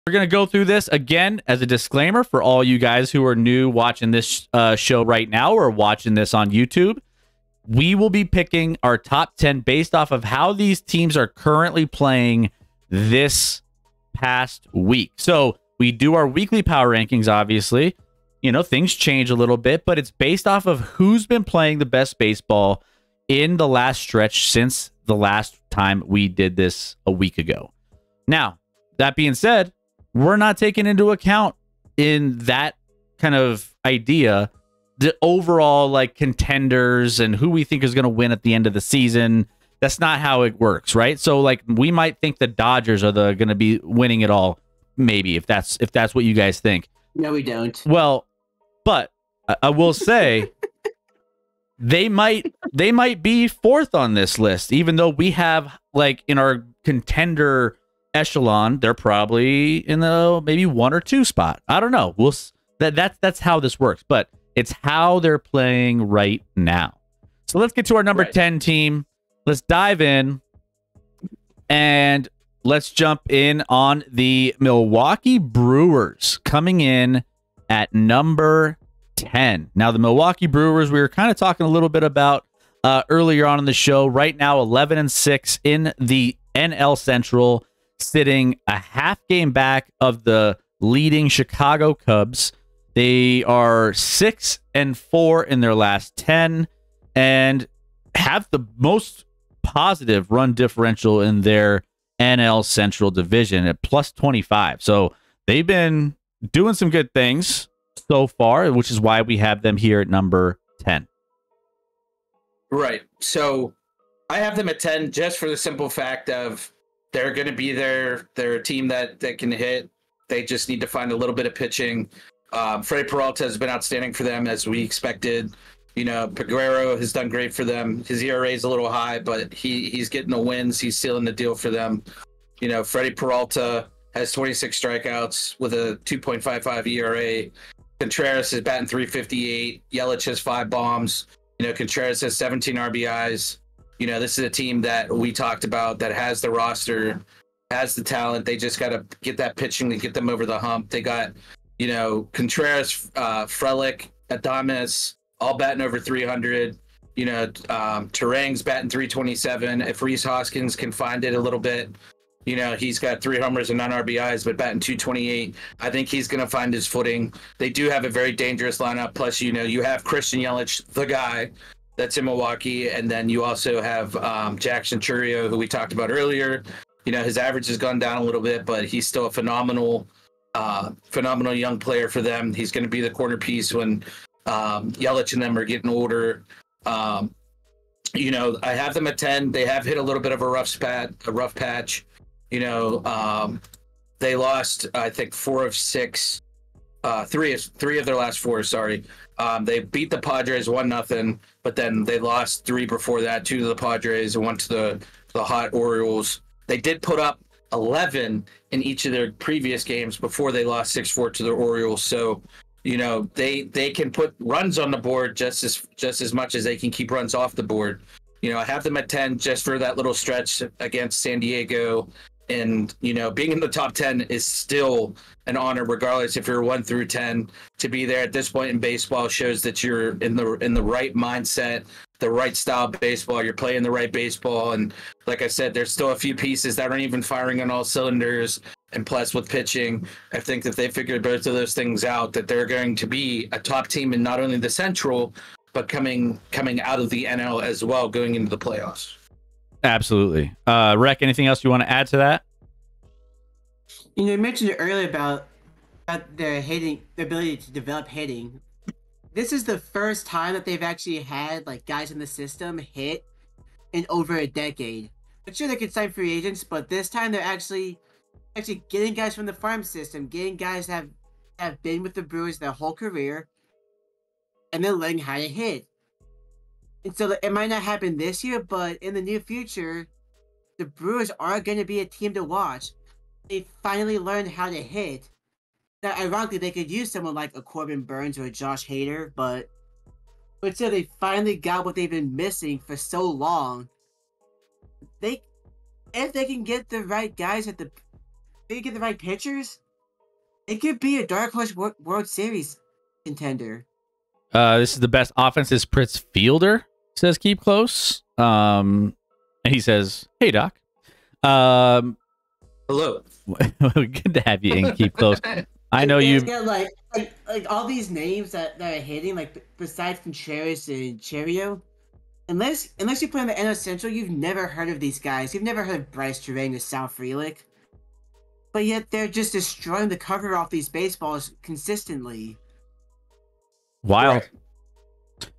We're going to go through this again as a disclaimer for all you guys who are new watching this show right now or watching this on YouTube. We will be picking our top 10 based off of how these teams are currently playing this past week. So we do our weekly power rankings, obviously. You know, things change a little bit, but it's based off of who's been playing the best baseball in the last stretch since the last time we did this a week ago. Now, that being said, we're not taking into account in that kind of idea the overall like contenders and who we think is going to win at the end of the season. That's not how it works, right? So like we might think the Dodgers are going to be winning it all, maybe if that's what you guys think. No, we don't. Well, but I will say they might be fourth on this list, even though we have like in our contender echelon, they're probably in the maybe 1 or 2 spot. I don't know. That's how this works, but it's how they're playing right now. So let's get to our number 10 team. Let's dive in and let's jump in on the Milwaukee Brewers coming in at number 10. Now, the Milwaukee Brewers, we were kind of talking a little bit about earlier on in the show. Right now, 11-6 in the NL Central, sitting a half game back of the leading Chicago Cubs. They are 6-4 in their last 10 and have the most positive run differential in their NL Central division at plus 25. So they've been doing some good things so far, which is why we have them here at number 10. Right. So I have them at 10 just for the simple fact of they're going to be there. They're a team that can hit. They just need to find a little bit of pitching. Freddie Peralta has been outstanding for them as we expected. You know, Peguero has done great for them. His ERA is a little high, but he's getting the wins. He's sealing the deal for them. You know, Freddie Peralta has 26 strikeouts with a 2.55 ERA. Contreras is batting .358. Yelich has 5 bombs. You know, Contreras has 17 RBIs. You know, this is a team that we talked about that has the roster, has the talent. They just got to get that pitching to get them over the hump. They got, you know, Contreras, Frelick, Adames, all batting over 300. You know, Terang's batting .327. If Rhys Hoskins can find it a little bit, you know, he's got 3 homers and 9 RBIs, but batting .228. I think he's going to find his footing. They do have a very dangerous lineup. Plus, you know, you have Christian Yelich, the guy that's in Milwaukee, and then you also have Jackson Chourio, who we talked about earlier. You know, his average has gone down a little bit, but he's still a phenomenal young player for them. He's going to be the corner piece when Yelich and them are getting older. You know, I have them at 10. They have hit a little bit of a rough patch. You know, they lost, I think, 4 of 6, 3 of their last 4. Sorry, they beat the Padres 1-0, but then they lost 3 before that, 2 to the Padres and 1 to the hot Orioles. They did put up 11 in each of their previous games before they lost 6-4 to the Orioles. So, you know, they can put runs on the board just as much as they can keep runs off the board. You know, I have them at 10 just for that little stretch against San Diego. And, you know, being in the top 10 is still an honor, regardless if you're 1 through 10. To be there at this point in baseball shows that you're in the right mindset, the right style of baseball. You're playing the right baseball. And like I said, there's still a few pieces that aren't even firing on all cylinders. And plus with pitching, I think that they figured both of those things out, that they're going to be a top team in not only the Central, but coming out of the NL as well, going into the playoffs. Absolutely. Rec, anything else you want to add to that? You know, you mentioned it earlier about their hitting, their ability to develop hitting. This is the first time that they've actually had like guys in the system hit in over a decade. I'm sure they could sign free agents, but this time they're actually getting guys from the farm system, getting guys that have been with the Brewers their whole career, and they're learning how to hit. And so it might not happen this year, but in the near future, the Brewers are going to be a team to watch. They finally learned how to hit. Now, ironically, they could use someone like a Corbin Burns or a Josh Hader, but still, they finally got what they've been missing for so long. If they can get the right guys they get the right pitchers, It could be a dark horse World Series contender. This is the best offensive Pritz fielder, says Keep Close. And he says, "Hey Doc." Hello. Good to have you in, Keep Close. I know you got like all these names that are hitting, like besides Contreras and Cherio. Unless you play in the NL Central, you've never heard of these guys. You've never heard of Bryce Terang or Sal Frelick. But yet they're just destroying the cover off these baseballs consistently. wild. Right.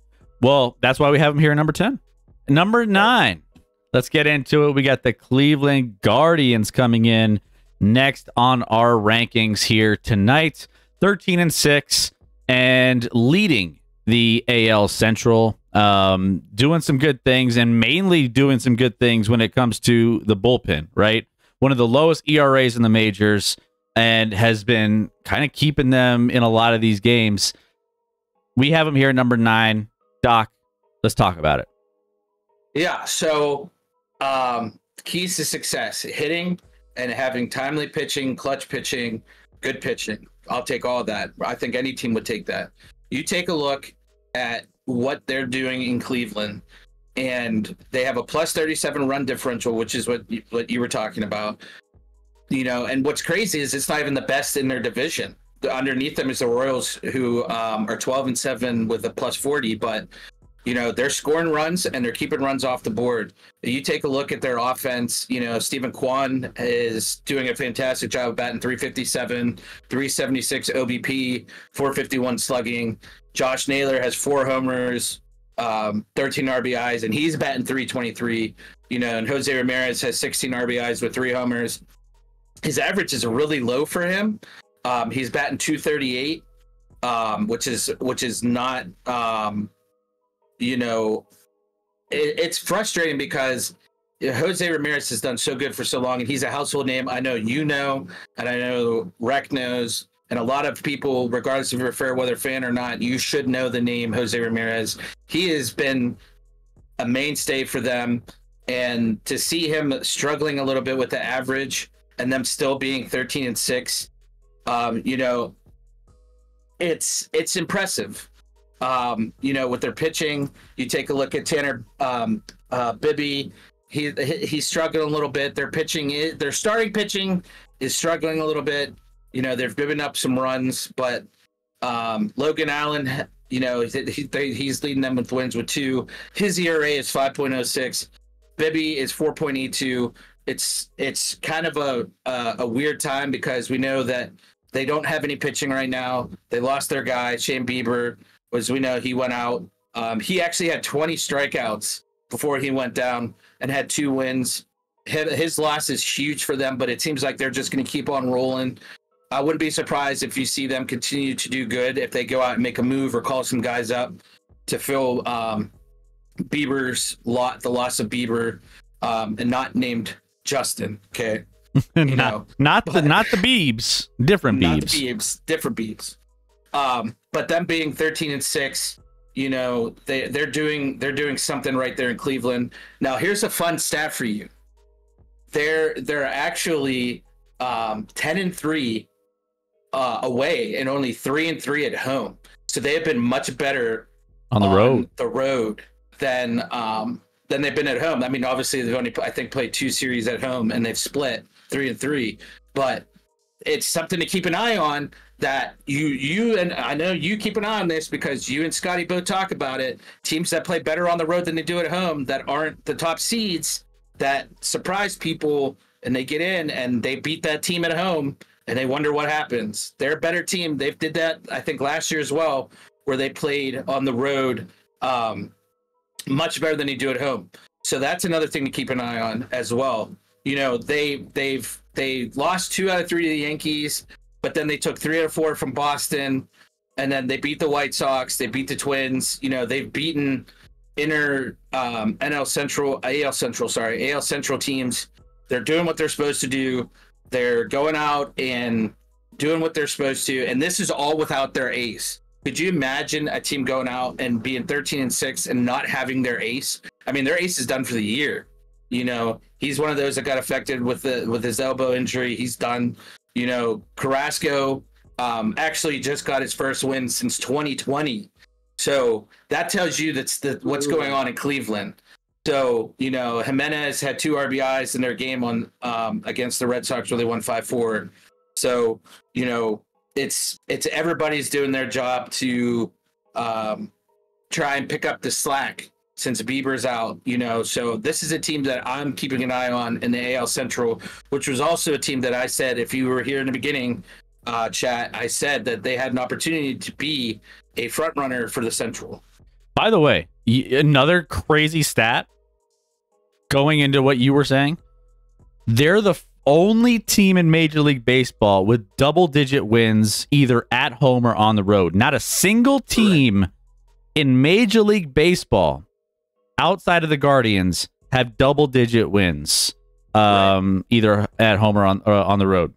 Well, that's why we have him here at number 10. Number 9. Let's get into it. We got the Cleveland Guardians coming in next on our rankings here tonight. 13-6 and leading the AL Central. Doing some good things and mainly doing some good things when it comes to the bullpen, right? One of the lowest ERAs in the majors and has been kind of keeping them in a lot of these games. We have them here at number 9. Doc, let's talk about it. Yeah, so keys to success: hitting and having timely pitching, clutch pitching, good pitching. I'll take all of that. I think any team would take that. You take a look at what they're doing in Cleveland, and they have a plus 37 run differential, which is what you were talking about. You know, and what's crazy is it's not even the best in their division. Underneath them is the Royals, who are 12-7 with a plus 40, but you know, they're scoring runs and they're keeping runs off the board. You take a look at their offense, you know, Stephen Kwan is doing a fantastic job of batting 357, 376 OBP, 451 slugging. Josh Naylor has 4 homers, 13 RBIs, and he's batting 323. You know, and Jose Ramirez has 16 RBIs with 3 homers. His average is really low for him. He's batting 238, which is not, you know, it's frustrating because Jose Ramirez has done so good for so long, and he's a household name. I know you know, and I know Rec knows, and a lot of people, regardless if you're a fair weather fan or not, you should know the name Jose Ramirez. He has been a mainstay for them, and to see him struggling a little bit with the average and them still being 13-6, you know, it's impressive. You know, with their pitching, you take a look at Tanner Bibby. He's struggling a little bit. Their starting pitching is struggling a little bit. You know, they're giving up some runs, but Logan Allen, you know, he's leading them with wins with 2. His ERA is 5.06. Bibby is 4.82. It's kind of a weird time because we know that they don't have any pitching right now. They lost their guy, Shane Bieber. As we know, he went out. He actually had 20 strikeouts before he went down and had 2 wins. His loss is huge for them, but it seems like they're just going to keep on rolling. I wouldn't be surprised if you see them continue to do good if they go out and make a move or call some guys up to fill Bieber's the loss of Bieber, and not named Justin. Okay, you know, not the Biebs, different Biebs. Not the Biebs, different Biebs. But them being 13-6, you know, they're doing something right there in Cleveland. Now, here's a fun stat for you. They're actually 10-3 away and only 3-3 at home. So they have been much better on the road than they've been at home. I mean, obviously they've only, I think, played 2 series at home and they've split 3-3, but it's something to keep an eye on. That you and I know you keep an eye on this because you and Scotty both talk about it. Teams that play better on the road than they do at home, that aren't the top seeds, that surprise people and they get in and they beat that team at home and they wonder what happens. They're a better team. They did that, I think, last year as well, where they played on the road much better than they do at home. So that's another thing to keep an eye on as well. You know, they lost 2 out of 3 to the Yankees. But then they took 3 out of 4 from Boston, and then they beat the White Sox. They beat the Twins. You know, they've beaten AL Central teams. They're doing what they're supposed to do. They're going out and doing what they're supposed to, and this is all without their ace. Could you imagine a team going out and being 13-6 and not having their ace? I mean, their ace is done for the year. You know, he's one of those that got affected with his elbow injury. He's done. You know, Carrasco actually just got his first win since 2020. So that tells you what's going on in Cleveland. So, Jimenez had 2 RBIs in their game on against the Red Sox where they won 5-4. So, it's everybody's doing their job to try and pick up the slack since Bieber's out, So this is a team that I'm keeping an eye on in the AL Central, which was also a team that I said, if you were here in the beginning, chat, I said that they had an opportunity to be a front runner for the Central. By the way, another crazy stat going into what you were saying, they're the only team in Major League Baseball with double-digit wins either at home or on the road. Not a single team in Major League Baseball outside of the Guardians have double-digit wins, either at home or on the road.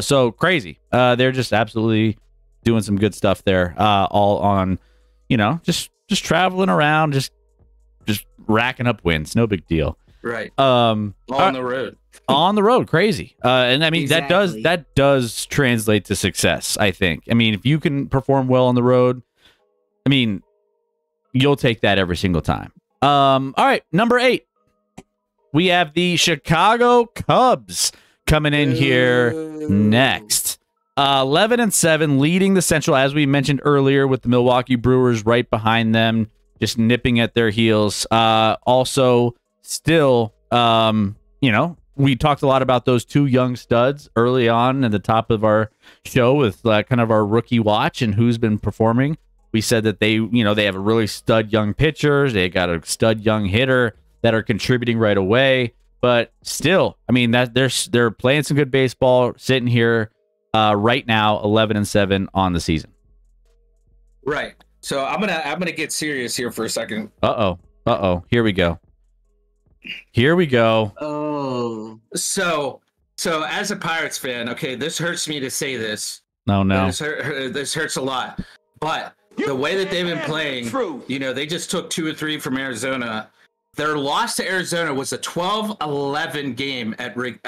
So crazy. They're just absolutely doing some good stuff there. All on, just traveling around, just racking up wins. No big deal. Right. On the road. On the road, crazy. And I mean Exactly. that does translate to success, I think. I mean, if you can perform well on the road, I mean, you'll take that every single time. All right, number 8. We have the Chicago Cubs coming in here next. 11-7, leading the Central, as we mentioned earlier, with the Milwaukee Brewers right behind them, just nipping at their heels. Also, still, we talked a lot about those 2 young studs early on at the top of our show with kind of our rookie watch and who's been performing. We said that they have a really stud young pitcher. They got a stud young hitter that are contributing right away. But still, I mean, that they're playing some good baseball, sitting here right now, 11-7 on the season. Right. So I'm gonna get serious here for a second. Here we go. Oh. So as a Pirates fan, okay, this hurts me to say this. No. This hurts a lot. But the way that they've been playing, they just took 2 or 3 from Arizona. Their loss to Arizona was a 12-11 game they're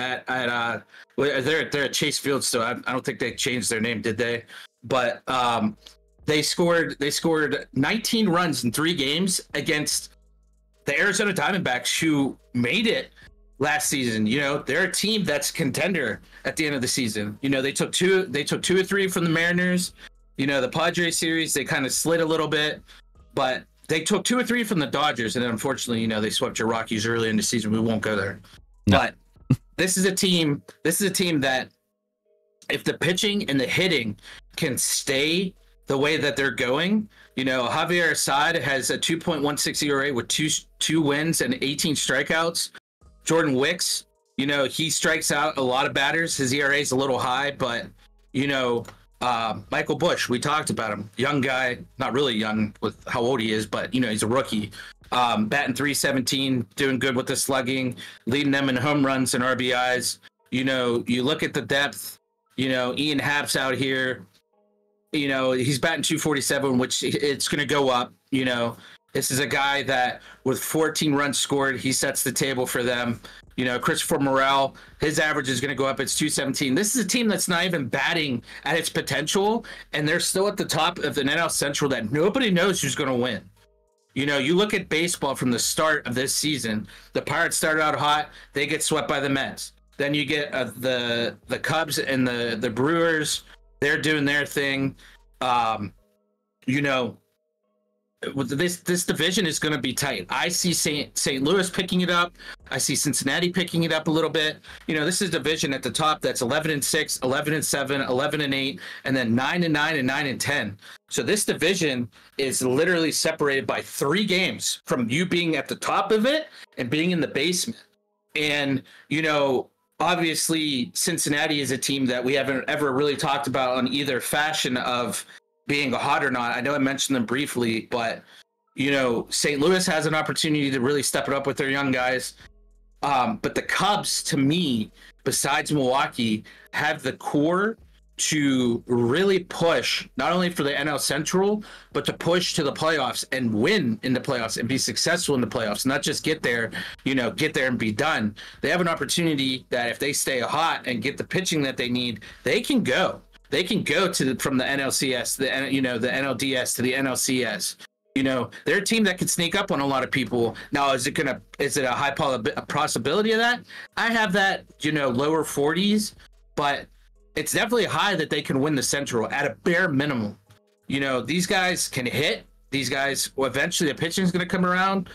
at Chase Field still. I don't think they changed their name, did they? But they scored 19 runs in 3 games against the Arizona Diamondbacks, who made it last season. They're a team that's contender at the end of the season. They took 2 or 3 from the Mariners. The Padres series, they kind of slid a little bit, but they took 2 or 3 from the Dodgers, and then unfortunately, they swept your Rockies early in the season. We won't go there. No. But this is a team that, if the pitching and the hitting can stay the way that they're going, Javier Assad has a 2.16 ERA with two wins and 18 strikeouts. Jordan Wicks, he strikes out a lot of batters. His ERA is a little high, but Michael Busch, we talked about him. Young guy, not really young with how old he is, but he's a rookie. Batting .317, doing good with the slugging, leading them in home runs and RBIs. You look at the depth. Ian Happ's out here. He's batting .247, which it's going to go up. This is a guy that with 14 runs scored, he sets the table for them. Christopher Morel, his average is going to go up. It's .217. This is a team that's not even batting at its potential, and they're still at the top of the NL Central that nobody knows who's going to win. You look at baseball from the start of this season. The Pirates started out hot. They get swept by the Mets. Then you get the Cubs and the Brewers. They're doing their thing. This division is going to be tight. I see St. Louis picking it up. I see Cincinnati picking it up a little bit. This is a division at the top that's 11-6, 11-7, 11-8, and then 9-9 and 9-10. So this division is literally separated by 3 games from you being at the top of it and being in the basement. And obviously Cincinnati is a team that we haven't ever really talked about on either fashion of being hot or not. I know I mentioned them briefly, but St. Louis has an opportunity to really step it up with their young guys. But the Cubs, to me, besides Milwaukee, have the core to really push not only for the NL Central, but to push to the playoffs and win in the playoffs and be successful in the playoffs, not just get there and be done. They have an opportunity that if they stay hot and get the pitching that they need, they can go. They can go from the NLCS, the NLDS to the NLCS. They're a team that could sneak up on a lot of people. Now, is it a high possibility of that? I have that, lower 40s, but it's definitely high that they can win the Central at a bare minimum. These guys can hit. These guys, eventually the pitching is going to come around,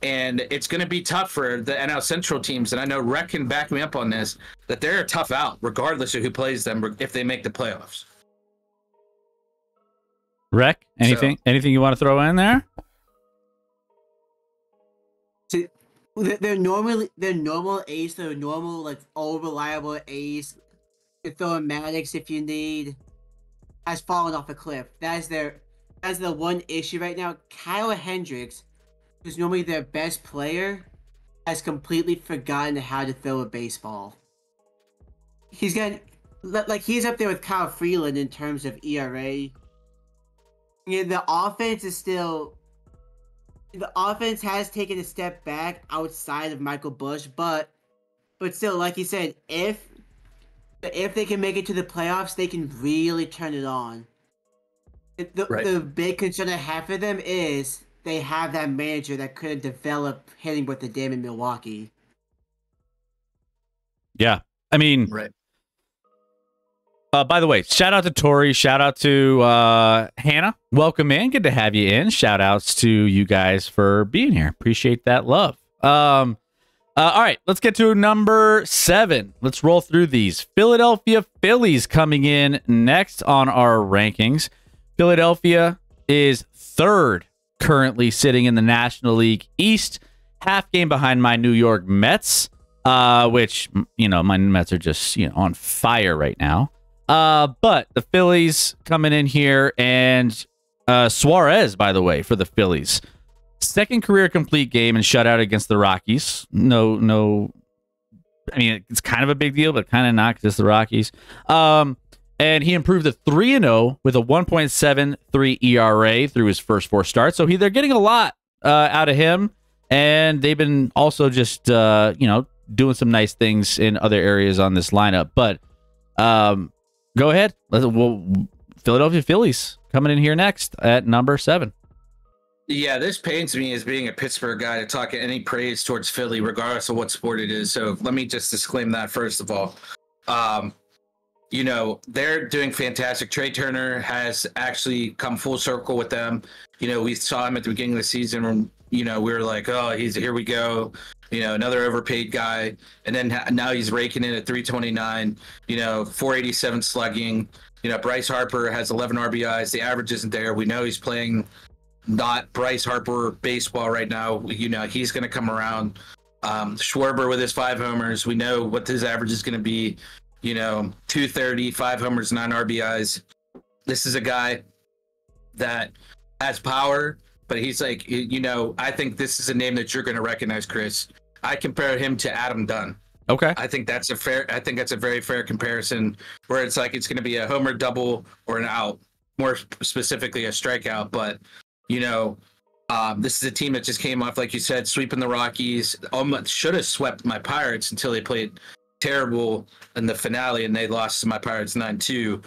and it's going to be tough for the NL Central teams. And I know Rec can back me up on this, that they're a tough out, regardless of who plays them, if they make the playoffs. Rec, anything you want to throw in there? They're normal ace. They're normal, like, all reliable ace. You throw in Maddox if you need. Has fallen off a cliff. That's the one issue right now. Kyle Hendricks, who's normally their best player, has completely forgotten how to throw a baseball. He's up there with Kyle Freeland in terms of ERA. The offense has taken a step back outside of Michael Busch, but still, like you said, if they can make it to the playoffs, they can really turn it on. The big concern I have for them is they have that manager that couldn't develop hitting with the damn in Milwaukee. Yeah, I mean, right. By the way, shout out to Tori. Shout out to Hannah. Welcome in. Good to have you in. Shout outs to you guys for being here. Appreciate that love. All right, let's get to number 7. Let's roll through these. Philadelphia Phillies coming in next on our rankings. Philadelphia is 3rd currently sitting in the National League East, half game behind my New York Mets, which, my Mets are just, on fire right now. But the Phillies coming in here, and Suarez, by the way, for the Phillies. 2nd career complete game and shutout against the Rockies. No. I mean, it's kind of a big deal, but kind of not because it's the Rockies. And he improved to 3-0 with a 1.73 ERA through his first 4 starts. So they're getting a lot out of him, and they've been also just doing some nice things in other areas on this lineup. But go ahead. Philadelphia Phillies coming in here next at number 7. Yeah, this pains me as being a Pittsburgh guy to talk any praise towards Philly, regardless of what sport it is. So let me just disclaim that first of all. They're doing fantastic. Trey Turner has actually come full circle with them. We saw him at the beginning of the season when, we were like, oh, here we go. Another overpaid guy. And then now he's raking in at 329, 487 slugging. Bryce Harper has 11 RBIs. The average isn't there. We know he's playing not Bryce Harper baseball right now. He's going to come around. Schwarber with his 5 homers. We know what his average is going to be. 230, 5 homers, 9 RBIs. This is a guy that has power, but he's like, I think this is a name that you're going to recognize, Chris. I compare him to Adam Dunn. Okay. I think that's a very fair comparison, where it's like it's going to be a homer, double, or an out, more specifically a strikeout. But this is a team that just came off, like you said, sweeping the Rockies. Almost should have swept my Pirates until they played terrible in the finale, and they lost to my Pirates 9-2.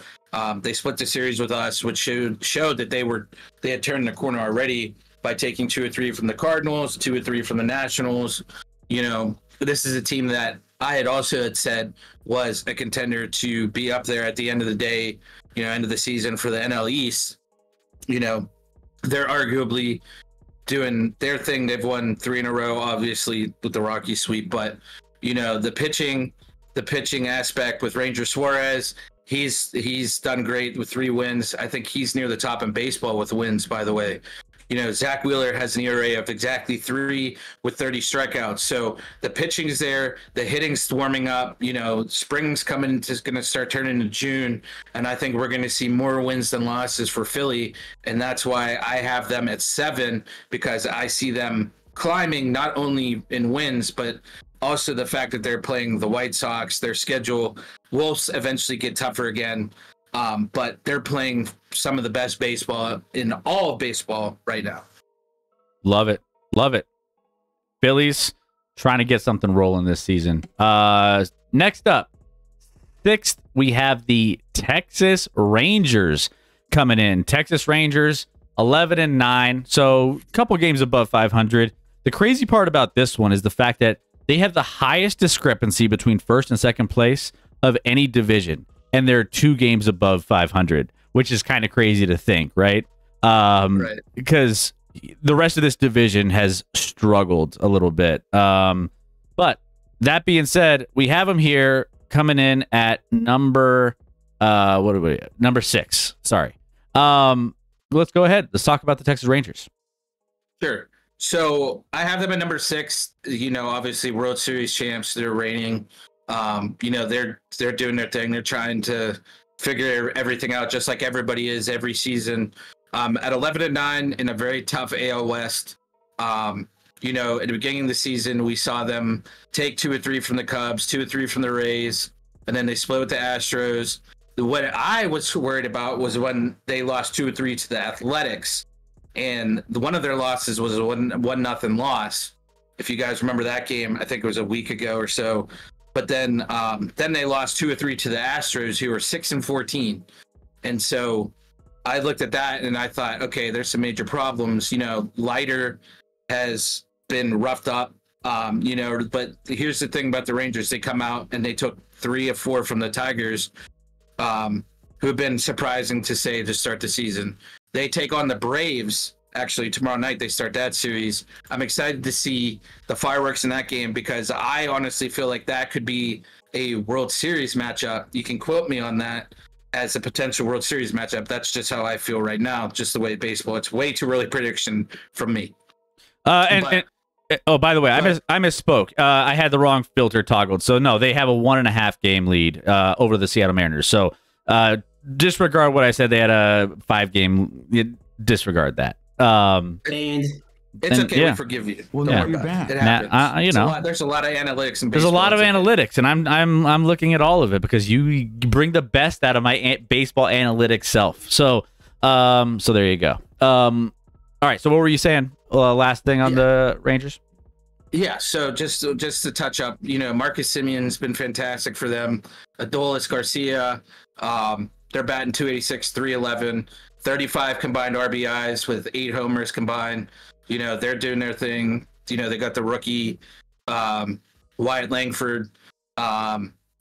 They split the series with us, which showed that they had turned the corner already by taking 2 or 3 from the Cardinals, 2 or 3 from the Nationals. This is a team that I had also said was a contender to be up there at the end of the day, end of the season for the NL East. They're arguably doing their thing. They've won 3 in a row, obviously, with the Rocky sweep. But, the pitching aspect with Ranger Suarez, he's done great with 3 wins. I think he's near the top in baseball with wins, by the way. Zach Wheeler has an ERA of exactly 3 with 30 strikeouts. So the pitching's there, the hitting's warming up. Spring's coming, just going to start turning into June, and I think we're going to see more wins than losses for Philly, and that's why I have them at 7, because I see them climbing not only in wins, but also the fact that they're playing the White Sox. Their schedule will eventually get tougher again. But they're playing some of the best baseball in all of baseball right now. Love it. Phillies trying to get something rolling this season. Next up, 6th, we have the Texas Rangers coming in. Texas Rangers 11-9, so a couple games above 500. The crazy part about this one is the fact that they have the highest discrepancy between first and second place of any division, and they're 2 games above 500, which is kind of crazy to think, right? Right. Because the rest of this division has struggled a little bit. But that being said, we have them here coming in at number number 6. Sorry. Let's go ahead. Let's talk about the Texas Rangers. Sure. So I have them at number 6. Obviously World Series champs. They're reigning. They're doing their thing. They're trying to figure everything out, just like everybody is every season. At 11-9 in a very tough AL West. At the beginning of the season, we saw them take 2 or 3 from the Cubs, 2 or 3 from the Rays, and then they split with the Astros. What I was worried about was when they lost 2 or 3 to the Athletics, and one of their losses was a 1-0 loss. If you guys remember that game, I think it was a week ago or so. But then they lost 2 or 3 to the Astros, who were 6-14, and so I looked at that and I thought, okay, there's some major problems. Leiter has been roughed up. But here's the thing about the Rangers: they come out and they took 3 of 4 from the Tigers, who have been surprising to say to start the season. They take on the Braves. Actually, tomorrow night they start that series. I'm excited to see the fireworks in that game because I honestly feel like that could be a World Series matchup. You can quote me on that as a potential World Series matchup. That's just how I feel right now, just the way baseball. It's way too early prediction from me. By the way, I misspoke. I had the wrong filter toggled. So no, they have a 1.5 game lead over the Seattle Mariners. So disregard what I said. They had a 5 game. Disregard that. And it's okay. We forgive you. Well, Don't now worry you're about it. back. It happens. There's a lot of analytics in baseball. There's a lot of analytics, and I'm looking at all of it because you bring the best out of my baseball analytics self. So there you go. All right. So what were you saying? Last thing on the Rangers. Yeah. So just to touch up, Marcus Simeon's been fantastic for them. Adolis Garcia, they're batting 286, 311, 35 combined RBIs with 8 homers combined. They're doing their thing. They got the rookie Wyatt Langford.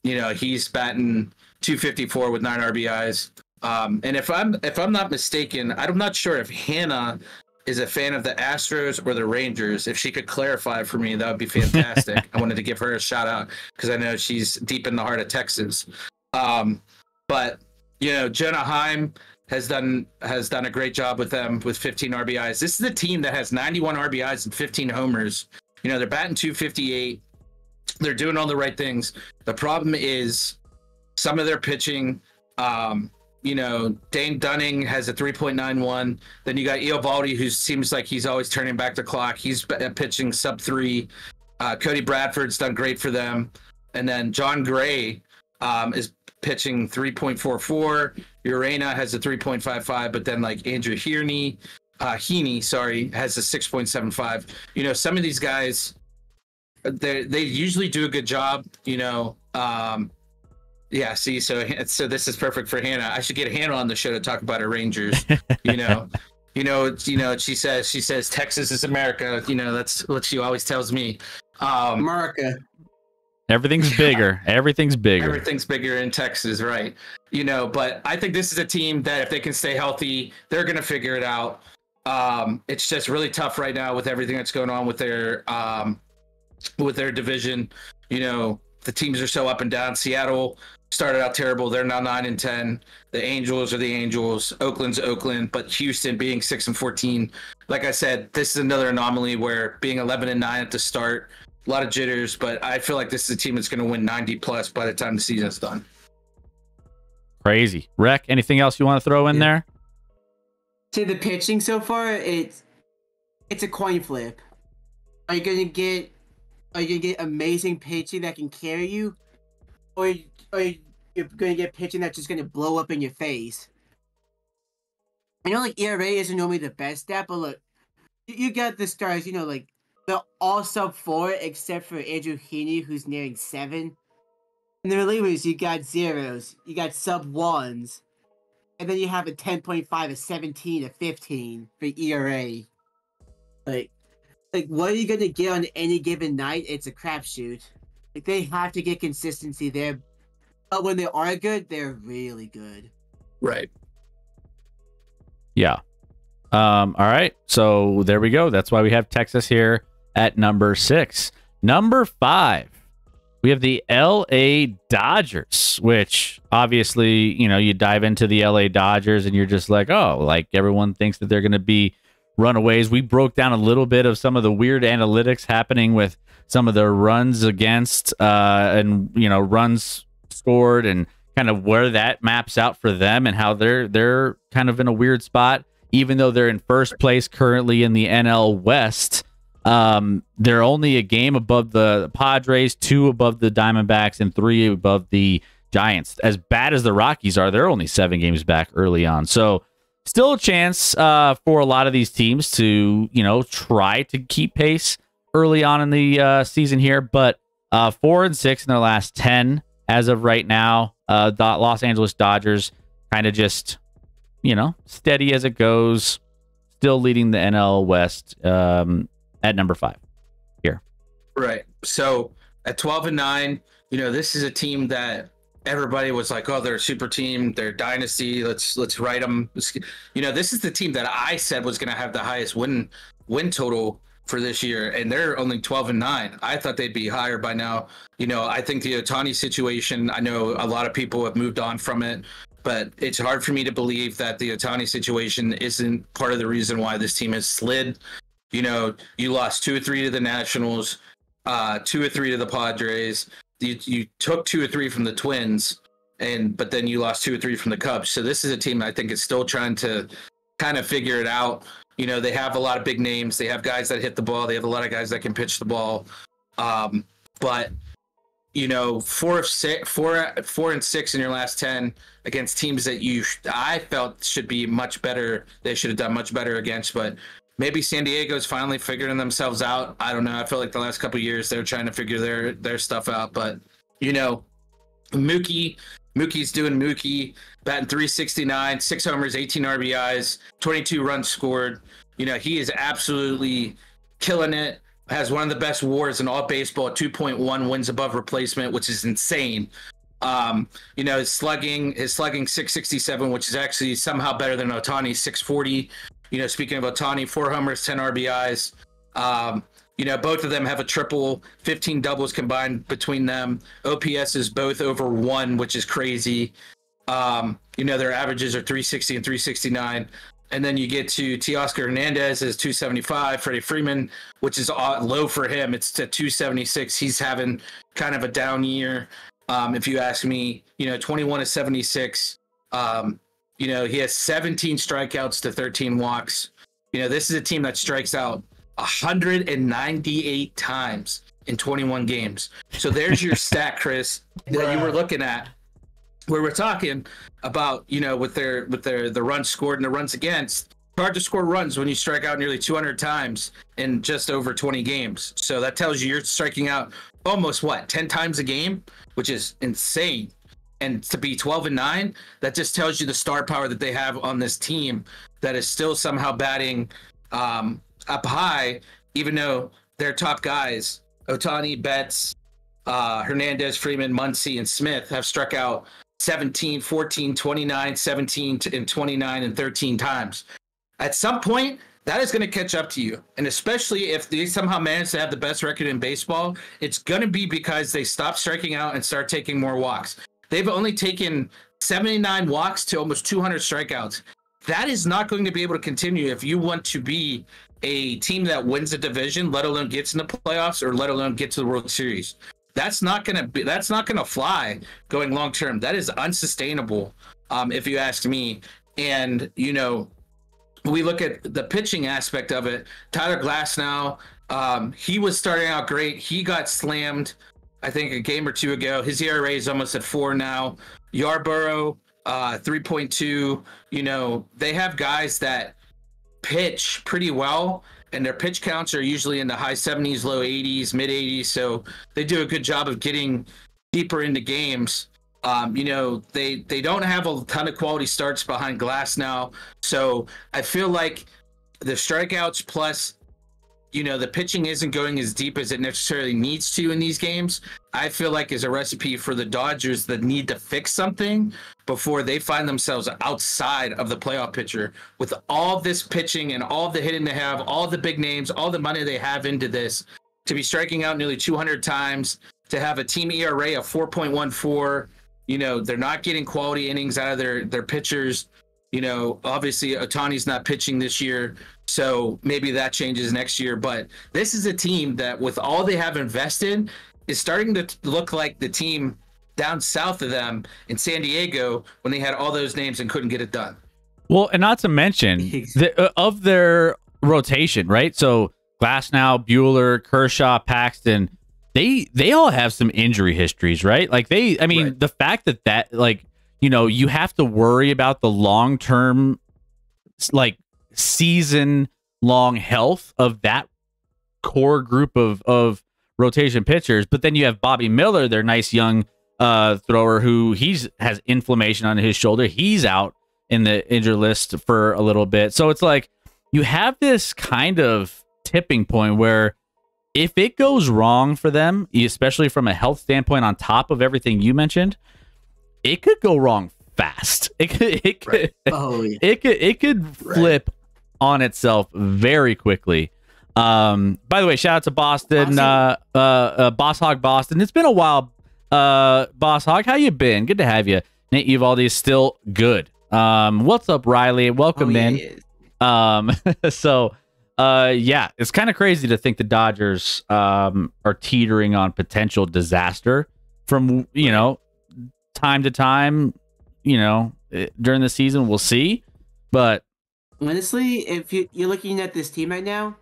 He's batting 254 with 9 RBIs. And if I'm not mistaken, I'm not sure if Hannah is a fan of the Astros or the Rangers. If she could clarify for me, that would be fantastic. I wanted to give her a shout out because I know she's deep in the heart of Texas. But Jonah Heim has done a great job with them with 15 RBIs. This is a team that has 91 RBIs and 15 homers. They're batting 258. They're doing all the right things. The problem is some of their pitching. Dane Dunning has a 3.91. Then you got Eovaldi, who seems like he's always turning back the clock. He's pitching sub 3. Cody Bradford's done great for them. And then John Gray is pitching 3.44. Urena has a 3.55, but then like Andrew Heaney, has a 6.75. Some of these guys, they usually do a good job. Yeah. See, so this is perfect for Hannah. I should get Hannah on the show to talk about her Rangers. She says Texas is America. That's what she always tells me. America. Everything's bigger. Everything's bigger. Everything's bigger in Texas, right? But I think this is a team that if they can stay healthy, they're going to figure it out. It's just really tough right now with everything that's going on with their division. The teams are so up and down. Seattle started out terrible. They're now 9-10. The Angels are the Angels. Oakland's Oakland, but Houston being 6-14. Like I said, this is another anomaly where being 11-9 at the start, a lot of jitters, but I feel like this is a team that's going to win 90 plus by the time the season's done. Crazy. Rec, anything else you want to throw in there? To the pitching so far, it's a coin flip. Are you gonna get amazing pitching that can carry you, or you're gonna get pitching that's just gonna blow up in your face? I know ERA isn't normally the best stat, but look, you got the stars. They're all sub 4 except for Andrew Heaney, who's nearing 7. In the relievers, you got zeros, you got sub ones, and then you have a 10.5, a 17, a 15 for ERA. Like, what are you gonna get on any given night? It's a crapshoot. Like, they have to get consistency there, but when they are good, they're really good. Right. Yeah. All right. So there we go. That's why we have Texas here at number 6. Number 5, we have the LA Dodgers, which obviously, you dive into the LA Dodgers and you're just like, oh, like everyone thinks that they're going to be runaways. We broke down a little bit of some of the weird analytics happening with some of their runs against and, runs scored and kind of where that maps out for them and how they're kind of in a weird spot, even though they're in first place currently in the NL West. They're only a game above the Padres, 2 above the Diamondbacks, and 3 above the Giants. As bad as the Rockies are, they're only 7 games back early on. So still a chance for a lot of these teams to, try to keep pace early on in the season here. But 4-6 in their last 10 as of right now. The Los Angeles Dodgers kind of just, steady as it goes, still leading the NL West at number 5 here. Right. So at 12-9, this is a team that everybody was like, oh, they're a super team, they're dynasty. Let's write them. This is the team that I said was going to have the highest win total for this year, and they're only 12-9. I thought they'd be higher by now. I think the Ohtani situation, I know a lot of people have moved on from it, but it's hard for me to believe that the Ohtani situation isn't part of the reason why this team has slid. You lost 2 or 3 to the Nationals, 2 or 3 to the Padres. You took 2 or 3 from the Twins, but then you lost 2 or 3 from the Cubs. So this is a team I think is still trying to kind of figure it out. They have a lot of big names. They have guys that hit the ball. They have a lot of guys that can pitch the ball. But 4-6 in your last 10 against teams that I felt should be much better. They should have done much better against, but maybe San Diego's finally figuring themselves out. I don't know. I feel like the last couple of years they're trying to figure their stuff out. But Mookie's doing Mookie, batting .369, 6 homers, 18 RBIs, 22 runs scored. He is absolutely killing it. Has one of the best WARs in all baseball, 2.1 wins above replacement, which is insane. His slugging 667, which is actually somehow better than Ohtani's 640. Speaking of Ohtani, 4 homers, 10 RBIs. Both of them have a triple, 15 doubles combined between them. OPS is both over 1, which is crazy. Their averages are 360 and 369. And then you get to Teoscar Hernandez is 275. Freddie Freeman, which is low for him, it's to 276. He's having kind of a down year, if you ask me. 21-76. He has 17 strikeouts to 13 walks. This is a team that strikes out 198 times in 21 games. So there's your stat, Chris, that you were looking at, where we're talking about, with the runs scored and the runs against. Hard to score runs when you strike out nearly 200 times in just over 20 games. So that tells you you're striking out almost 10 times a game, which is insane. And to be 12-9, that just tells you the star power that they have on this team that is still somehow batting up high, even though their top guys, Ohtani, Betts, Hernandez, Freeman, Muncy, and Smith, have struck out 17, 14, 29, 17, and 29, and 13 times. At some point, that is going to catch up to you. And especially if they somehow manage to have the best record in baseball, it's going to be because they stop striking out and start taking more walks. They've only taken 79 walks to almost 200 strikeouts. That is not going to be able to continue if you want to be a team that wins a division, let alone gets in the playoffs, or let alone get to the World Series. That's not going to fly going long term. That is unsustainable, if you ask me. And, we look at the pitching aspect of it. Tyler Glasnow, he was starting out great. He got slammed, I think, a game or 2 ago. His ERA is almost at 4 now. Yarborough, 3.2. They have guys that pitch pretty well, and their pitch counts are usually in the high 70s, low 80s, mid 80s. So they do a good job of getting deeper into games, they don't have a ton of quality starts behind glass now. So I feel like the strikeouts plus, the pitching isn't going as deep as it necessarily needs to in these games. I feel like is a recipe for the Dodgers that need to fix something before they find themselves outside of the playoff picture with all this pitching and all the hitting they have, all the big names, all the money they have into this, to be striking out nearly 200 times, to have a team ERA of 4.14. They're not getting quality innings out of their pitchers. Obviously Ohtani's not pitching this year, so maybe that changes next year. But this is a team that, with all they have invested, is starting to look like the team down south of them in San Diego when they had all those names and couldn't get it done. Well, and not to mention of their rotation, right? So Glasnow, Buehler, Kershaw, Paxton, they all have some injury histories, right? Like right. The fact that like, you have to worry about the long-term, like, season-long health of that core group of rotation pitchers. But then you have Bobby Miller, their nice young thrower, who has inflammation on his shoulder. He's out in the injury list for a little bit. So it's like you have this kind of tipping point where if it goes wrong for them, especially from a health standpoint, on top of everything you mentioned, it could go wrong fast. It could flip on itself very quickly. By the way, shout out to Boston, Boss Hog Boston. It's been a while, Boss Hog. How you been? Good to have you. Nate Uvalde is still good. What's up, Riley? Welcome in. So, it's kind of crazy to think the Dodgers are teetering on potential disaster from time to time, during the season. We'll see. But honestly, if you're looking at this team right now,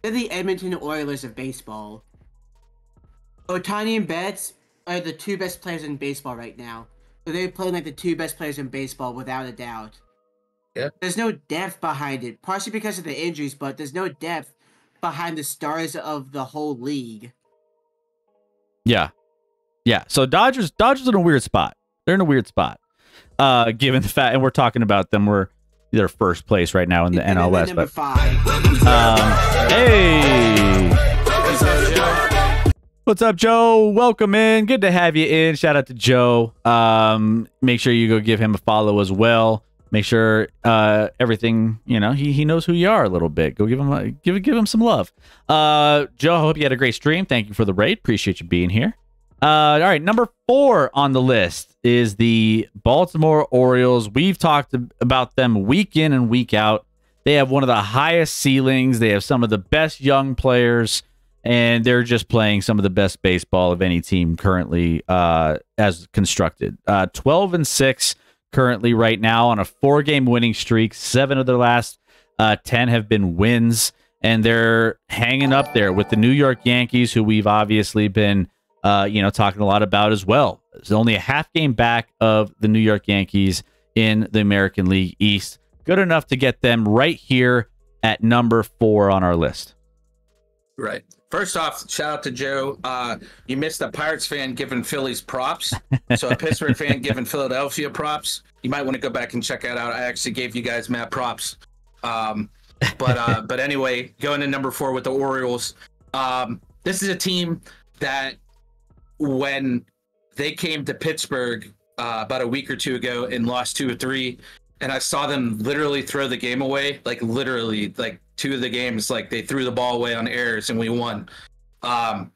they're the Edmonton Oilers of baseball. Ohtani and Betts are the two best players in baseball right now. So they're playing like the two best players in baseball without a doubt. Yeah. There's no depth behind it, partially because of the injuries, but there's no depth behind the stars of the whole league. Yeah. So Dodgers in a weird spot. They're in a weird spot, given the fact, and we're talking about them. We're their first place right now in the NL West. Number 5. Hey, what's up, Joe? Welcome in. Good to have you in. Shout out to Joe. Make sure you go give him a follow as well. Make sure everything, he knows who you are a little bit. Go give him some love. Joe, I hope you had a great stream. Thank you for the raid. Appreciate you being here. All right, number 4 on the list is the Baltimore Orioles. We've talked about them week in and week out. They have one of the highest ceilings. They have some of the best young players, and they're just playing some of the best baseball of any team currently as constructed. 12-6 currently right now on a 4-game winning streak. 7 of their last 10 have been wins, and they're hanging up there with the New York Yankees, who we've obviously been talking a lot about as well. It's only a half game back of the New York Yankees in the American League East. Good enough to get them right here at number 4 on our list. Right. First off, shout out to Joe. You missed a Pirates fan giving Phillies props. So a Pittsburgh fan giving Philadelphia props. You might want to go back and check that out. I actually gave you guys mad props. But anyway, going to number 4 with the Orioles. This is a team that, when they came to Pittsburgh about a week or two ago and lost 2 or 3, and I saw them literally throw the game away, like 2 of the games, like they threw the ball away on errors and we won.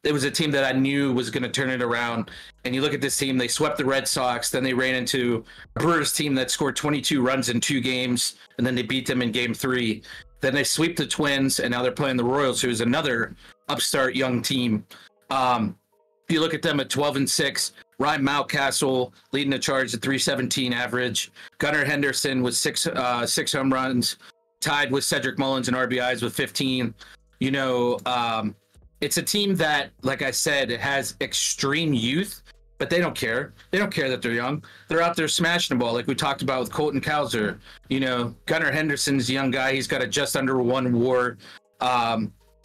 It was a team that I knew was going to turn it around. And you look at this team, they swept the Red Sox, then they ran into a Brewers team that scored 22 runs in 2 games, and then they beat them in game 3. Then they sweep the Twins, and now they're playing the Royals, who is another upstart young team. If you look at them at 12-6, Ryan Mountcastle leading the charge at 317 average. Gunnar Henderson with 6 home runs, tied with Cedric Mullins in RBIs with 15. It's a team that, like I said, has extreme youth, but they don't care. They don't care that they're young. They're out there smashing the ball, like we talked about with Colton Cowser. Gunnar Henderson's a young guy. He's got a just under 1 WAR.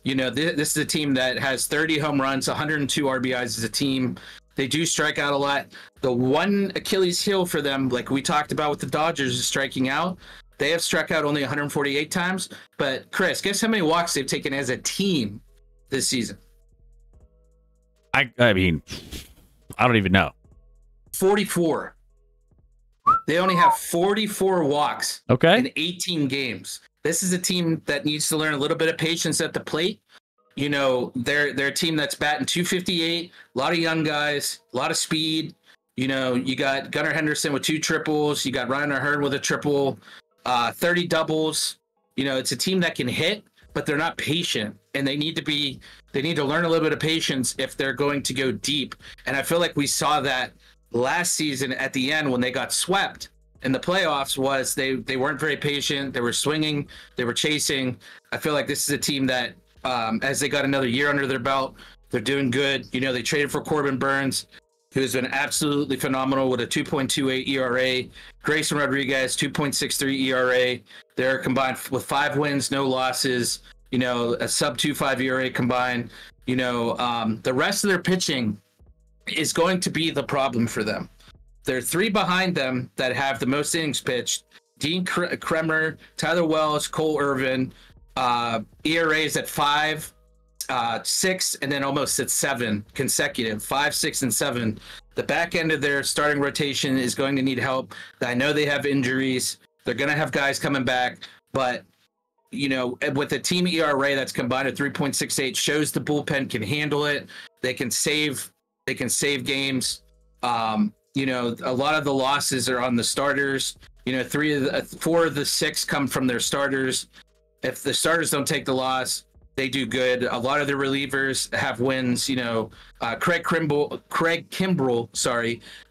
This is a team that has 30 home runs, 102 RBIs as a team. They do strike out a lot. The one Achilles heel for them, like we talked about with the Dodgers, is striking out. They have struck out only 148 times. But Chris, guess how many walks they've taken as a team this season? I mean, I don't even know. 44. They only have 44 walks in 18 games. This is a team that needs to learn a little bit of patience at the plate. You know, they're a team that's batting 258, a lot of young guys, a lot of speed. You know, you got Gunnar Henderson with 2 triples. You got Ryan O'Hearn with a triple, 30 doubles. You know, it's a team that can hit, but they're not patient. And they need to learn a little bit of patience if they're going to go deep. And I feel like we saw that last season at the end when they got swept in the playoffs. Was they weren't very patient. They were swinging, they were chasing. I feel like this is a team that, as they got another year under their belt, they're doing good. You know, they traded for Corbin Burns, who's been absolutely phenomenal with a 2.28 ERA. Grayson Rodriguez, 2.63 ERA. They're combined with 5 wins, no losses. You know, a sub 2.5 ERA combined. You know, the rest of their pitching is going to be the problem for them. There are 3 behind them that have the most innings pitched: Dean Kremer, Tyler Wells, Cole Irvin. ERAs at 5, 6, and then almost at 7 consecutive. 5, 6, and 7. The back end of their starting rotation is going to need help. I know they have injuries. They're going to have guys coming back, but you know, with a team ERA that's combined at 3.68, shows the bullpen can handle it. They can save games. You know, a lot of the losses are on the starters. You know, 4 of the 6 come from their starters. If the starters don't take the loss, they do good. A lot of the relievers have wins. You know, Craig Kimbrell,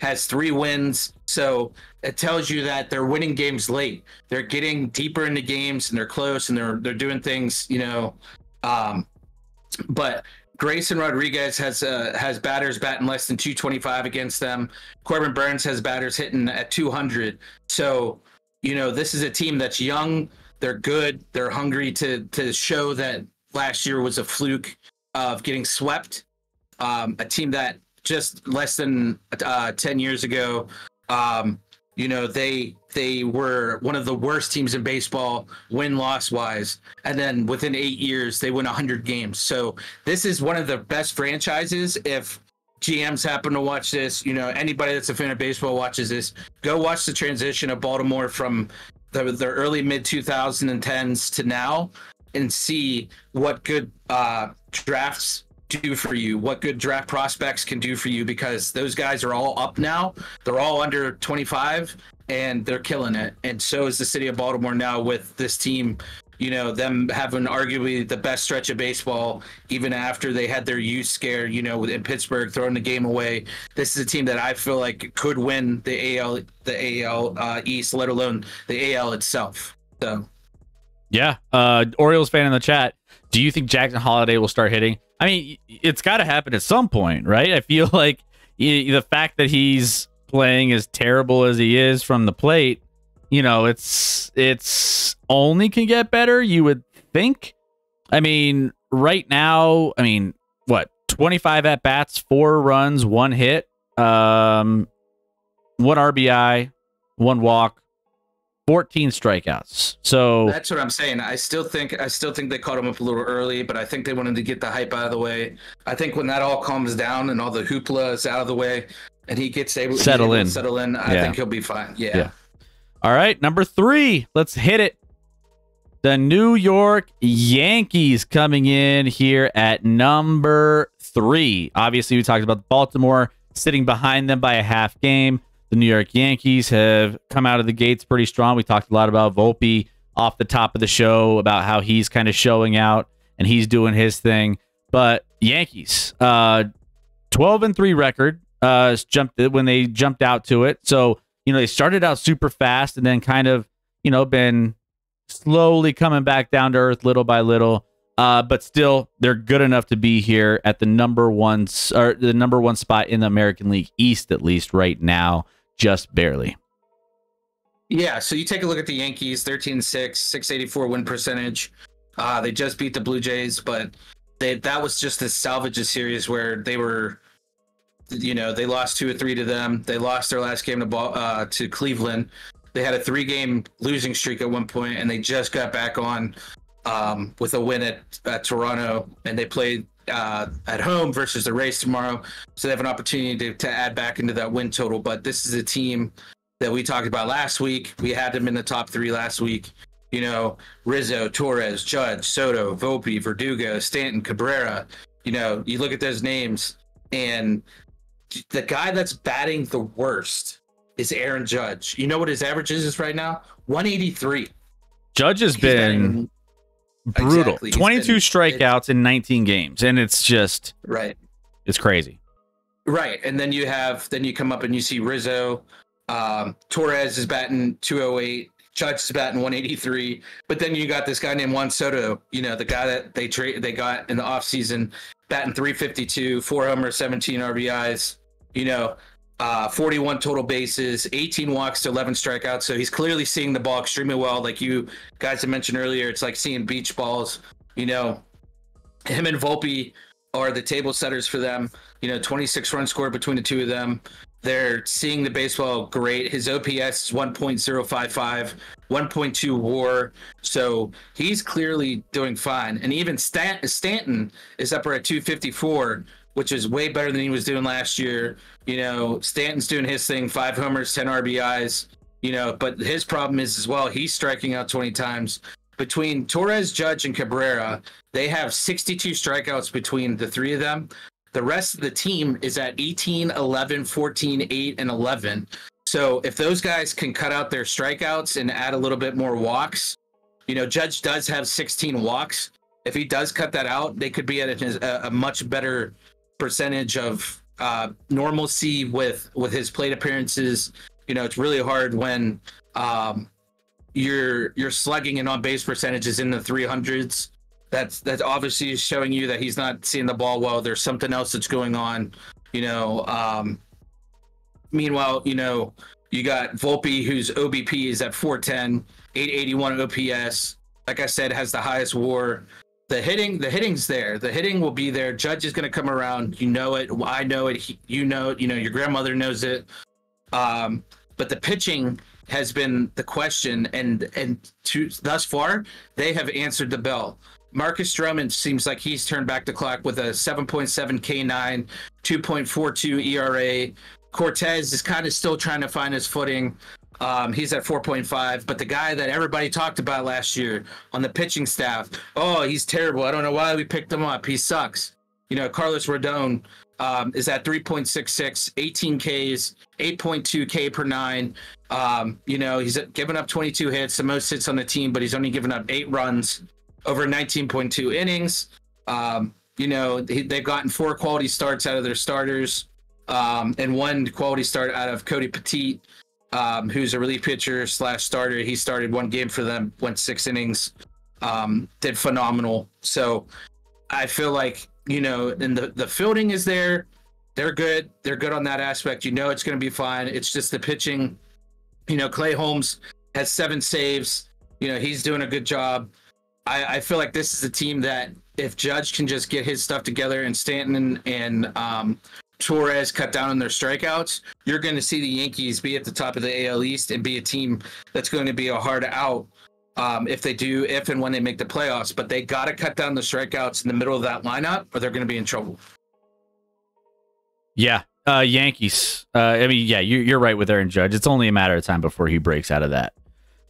has 3 wins. So it tells you that they're winning games late. They're getting deeper into games and they're close and they're doing things. You know, but Grayson Rodriguez has batters batting less than 225 against them. Corbin Burns has batters hitting at 200. So, you know, this is a team that's young. They're good. They're hungry to show that last year was a fluke of getting swept. A team that just less than 10 years ago, you know, they were one of the worst teams in baseball win-loss wise. And then within 8 years, they win 100 games. So this is one of the best franchises. If GMs happen to watch this, you know, anybody that's a fan of baseball watches this, go watch the transition of Baltimore from the early mid 2010s to now and see what good drafts do for you, what good draft prospects can do for you, because those guys are all up now. They're all under 25 and they're killing it. And so is the city of Baltimore now with this team, you know, them having arguably the best stretch of baseball, even after they had their youth scare, you know, in Pittsburgh, throwing the game away. This is a team that I feel like could win the AL East, let alone the AL itself. So, yeah. Orioles fan in the chat. Do you think Jackson Holliday will start hitting? I mean, it's got to happen at some point, right? I feel like the fact that he's playing as terrible as he is from the plate, you know, it's only can get better, you would think. I mean, right now, I mean, what, 25 at bats, 4 runs, 1 hit, 1 RBI, 1 walk, 14 strikeouts. So that's what I'm saying. I still think they caught him up a little early, but I think they wanted to get the hype out of the way. I think when that all calms down and all the hoopla is out of the way and he gets able to settle in, I think he'll be fine. Yeah. All right, number 3. Let's hit it. The New York Yankees coming in here at number 3. Obviously, we talked about Baltimore sitting behind them by a half game. The New York Yankees have come out of the gates pretty strong. We talked a lot about Volpe off the top of the show, about how he's kind of showing out and he's doing his thing. But Yankees, 12-3 record, jumped when they jumped out to it. So, you know, they started out super fast and then kind of, you know, been slowly coming back down to earth little by little. But still, they're good enough to be here at the number 1 spot in the American League East, at least right now, just barely. Yeah, so you take a look at the Yankees, 13-6, 684 win percentage. They just beat the Blue Jays, but that was just a salvage series where they You know, they lost 2 or 3 to them. They lost their last game to Cleveland. They had a 3-game losing streak at one point, and they just got back on with a win at Toronto, and they played at home versus the Rays tomorrow. So they have an opportunity to add back into that win total. But this is a team that we talked about last week. We had them in the top 3 last week. You know, Rizzo, Torres, Judge, Soto, Volpe, Verdugo, Stanton, Cabrera. You know, you look at those names, and the guy that's batting the worst is Aaron Judge. You know what his average is right now? 183. Judge has been brutal. Exactly. 22 strikeouts in 19 games, and it's just right. It's crazy. Right, and then you come up and you see Rizzo, Torres is batting 208. Judge is batting 183, but then you got this guy named Juan Soto, you know, the guy that they got in the offseason, batting 352, 4 homers, 17 RBIs, you know, 41 total bases, 18 walks to 11 strikeouts. So he's clearly seeing the ball extremely well. Like you guys had mentioned earlier, it's like seeing beach balls. You know, him and Volpe are the table setters for them. You know, 26 runs scored between the two of them. They're seeing the baseball great. His OPS is 1.055, 1.2 WAR. So he's clearly doing fine. And even Stanton is up at 254, which is way better than he was doing last year. You know, Stanton's doing his thing, 5 homers, 10 RBIs. You know, but his problem is as well, he's striking out 20 times. Between Torres, Judge, and Cabrera, they have 62 strikeouts between the 3 of them. The rest of the team is at 18, 11, 14, 8, and 11. So if those guys can cut out their strikeouts and add a little bit more walks, you know, Judge does have 16 walks. If he does cut that out, they could be at a much better percentage of normalcy with his plate appearances. You know, it's really hard when you're slugging and on base percentages in the 300s. That's obviously showing you that he's not seeing the ball well. There's something else that's going on, you know. Meanwhile, you know, you got Volpe, whose OBP is at 410, 881 OPS. Like I said, has the highest WAR. The hitting's there. The hitting will be there. Judge is going to come around. You know it. I know it. You know it. You know, your grandmother knows it. But the pitching has been the question, and thus far, they have answered the bell. Marcus Stroman seems like he's turned back the clock with a 7.7 K9, 2.42 ERA. Cortez is kind of still trying to find his footing. He's at 4.5, but the guy that everybody talked about last year on the pitching staff, oh, he's terrible. I don't know why we picked him up. He sucks. You know, Carlos Rodon is at 3.66, 18 Ks, 8.2 K per 9. You know, he's given up 22 hits, the most hits on the team, but he's only given up 8 runs over 19.2 innings. You know, they've gotten 4 quality starts out of their starters, and 1 quality start out of Cody Petit, who's a relief pitcher / starter. He started 1 game for them, went 6 innings, did phenomenal. So I feel like, you know, and the fielding is there. They're good. They're good on that aspect. You know, it's going to be fine. It's just the pitching. You know, Clay Holmes has 7 saves. You know, he's doing a good job. I feel like this is a team that if Judge can just get his stuff together and Stanton and Torres cut down on their strikeouts, you're going to see the Yankees be at the top of the AL East and be a team that's going to be a hard out if and when they make the playoffs. But they got to cut down the strikeouts in the middle of that lineup or they're going to be in trouble. Yeah. Yankees. I mean, yeah, you're right with Aaron Judge. It's only a matter of time before he breaks out of that.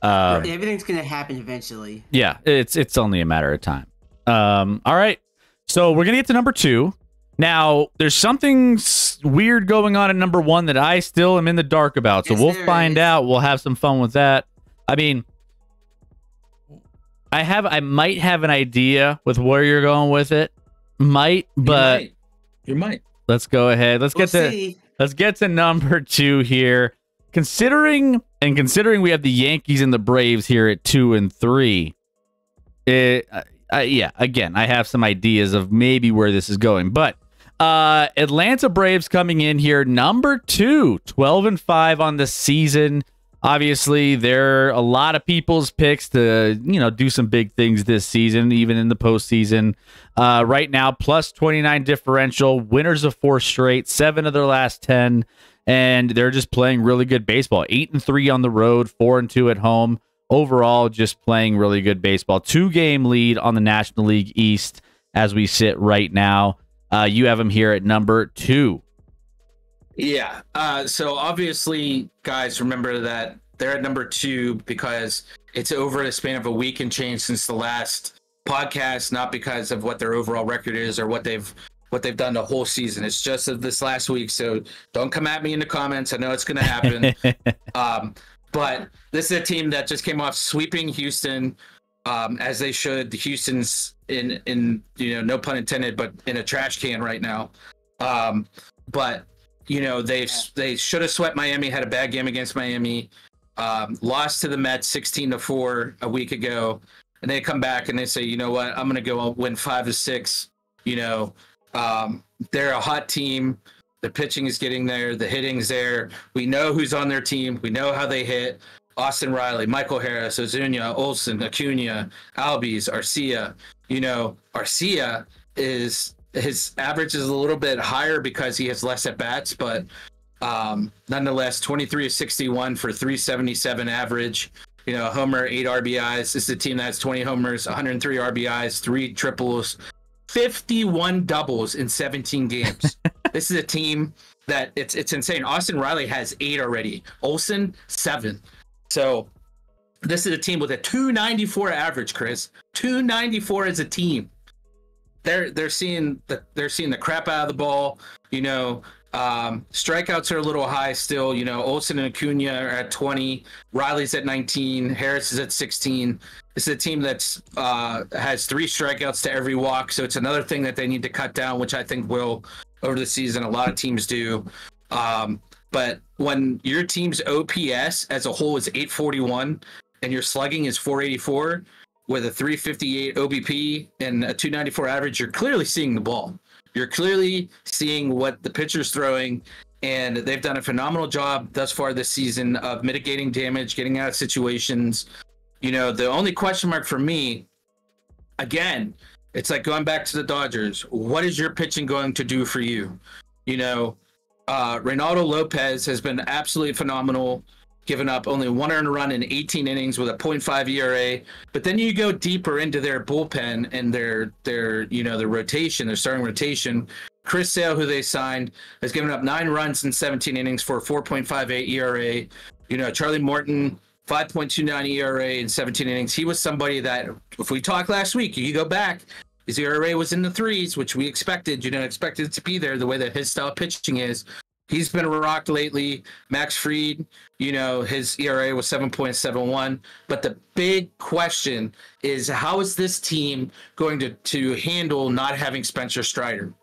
Everything's gonna happen eventually. Yeah, it's only a matter of time. All right, so we're gonna get to number 2. Now, there's something weird going on at number 1 that I still am in the dark about. So we'll find out. We'll have some fun with that. I mean, I might have an idea with where you're going with it. You might. Let's go ahead. Let's get to number 2 here. Considering we have the Yankees and the Braves here at 2 and 3, yeah, again, I have some ideas of maybe where this is going. But Atlanta Braves coming in here, number 2, 12 and 5 on the season. Obviously, they're a lot of people's picks to, do some big things this season, even in the postseason. Right now, plus 29 differential, winners of 4 straight, 7 of their last 10, and they're just playing really good baseball. 8-3 on the road, 4-2 at home. Overall, just playing really good baseball. 2-game lead on the National League East as we sit right now. You have them here at number 2. Yeah. So obviously, guys, remember that they're at number 2 because it's over the span of a week and change since the last podcast, not because of what their overall record is or what they've done the whole season. It's just of this last week. So don't come at me in the comments. I know it's going to happen. But this is a team that just came off sweeping Houston, as they should. The Houston's in no pun intended, but in a trash can right now. But they should have swept Miami, had a bad game against Miami, lost to the Mets 16-4 a week ago, and they come back and they say, you know what, I'm going to go win 5 of 6. They're a hot team. The pitching is getting there. The hitting's there. We know who's on their team. We know how they hit. Austin Riley, Michael Harris, Ozuna, Olsen, Acuna, Albies, Arcia. Arcia his average is a little bit higher because he has less at bats, but nonetheless, 23 of 61 for 377 average. Homer, 8 RBIs. This is a team that has 20 homers, 103 RBIs, 3 triples, 51 doubles in 17 games. This is a team that it's insane. Austin Riley has 8 already. Olsen, 7. So this is a team with a 294 average, Chris. 294 as a team. They're seeing the crap out of the ball. Strikeouts are a little high still. Olsen and Acuna are at 20. Riley's at 19. Harris is at 16. This is a team that's has 3 strikeouts to every walk. So it's another thing that they need to cut down, which I think will over the season. A lot of teams do. But when your team's OPS as a whole is 841 and your slugging is 484 with a 358 OBP and a 294 average, you're clearly seeing the ball. You're clearly seeing what the pitcher's throwing, and they've done a phenomenal job thus far this season of mitigating damage, getting out of situations. The only question mark for me, again, it's like going back to the Dodgers. What is your pitching going to do for you? Reynaldo Lopez has been absolutely phenomenal, giving up only 1 earned run in 18 innings with a .5 ERA. But then you go deeper into their bullpen and their rotation, their starting rotation. Chris Sale, who they signed, has given up 9 runs in 17 innings for a 4.58 ERA. Charlie Morton, 5.29 ERA in 17 innings. He was somebody that, if we talked last week, you go back, his ERA was in the 3s, which we expected. Expected it to be there the way that his style of pitching is. He's been rocked lately. Max Fried, his ERA was 7.71. But the big question is, how is this team going to handle not having Spencer Strider?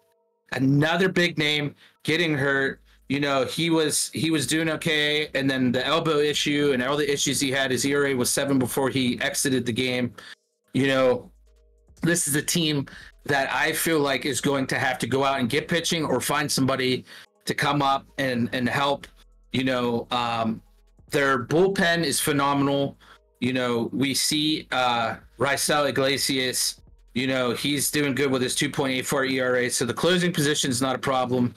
Another big name getting hurt. He was doing okay, and then the elbow issue and all the issues he had, his ERA was 7 before he exited the game. This is a team that I feel like is going to have to go out and get pitching or find somebody to come up and help. Their bullpen is phenomenal. We see Raisel Iglesias, he's doing good with his 2.84 ERA. So the closing position is not a problem.